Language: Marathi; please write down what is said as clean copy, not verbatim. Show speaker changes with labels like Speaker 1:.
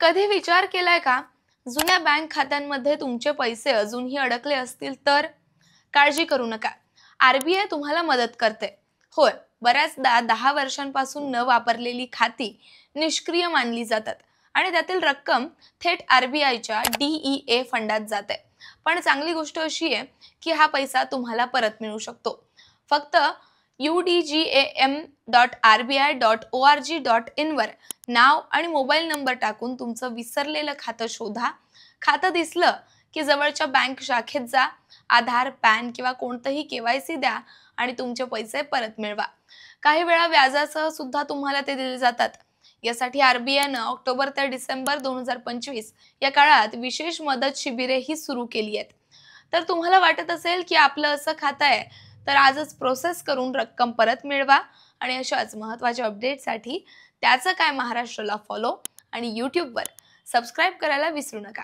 Speaker 1: कधी विचार केलाय का? जुन्या बँक खात्यांमध्ये तुमचे पैसे अजूनही अडकले असतील तर? काळजी करू नका. आरबीआय तुम्हाला मदत करते. होय, बऱ्याचदा 10 वर्षांपासून न वापरलेली खाती निष्क्रिय मानली जातात आणि त्यातील रक्कम थेट आरबीआयच्या DEA फंडात जाते. पण चांगली गोष्ट अशी आहे की हा पैसा तुम्हाला परत मिळू शकतो. फक्त udgam.rbi.org.in वर नाव आणि मोबाईल नंबर टाकून तुमचं विसरलेलं खातं शोधा. खातं दिसलं की जवळच्या बँक शाखेत जा, आधार, पॅन किंवा कोणतंही केवायसी द्या आणि तुमचे पैसे परत मिळवा. काही वेळा व्याजासह सुद्धा तुम्हाला ते दिले जातात. यासाठी आरबीआयनं ऑक्टोबर ते डिसेंबर 2025 या काळात विशेष मदत शिबिरेही सुरू केली आहेत. तर तुम्हाला वाटत असेल की आपलं असं खातं आहे, तर आजच प्रोसेस करून रक्कम परत मिळवा आणि अशाच महत्त्वाच्या अपडेटसाठी त्याचं काय महाराष्ट्राला फॉलो आणि यूट्यूबवर सबस्क्राईब करायला विसरू नका.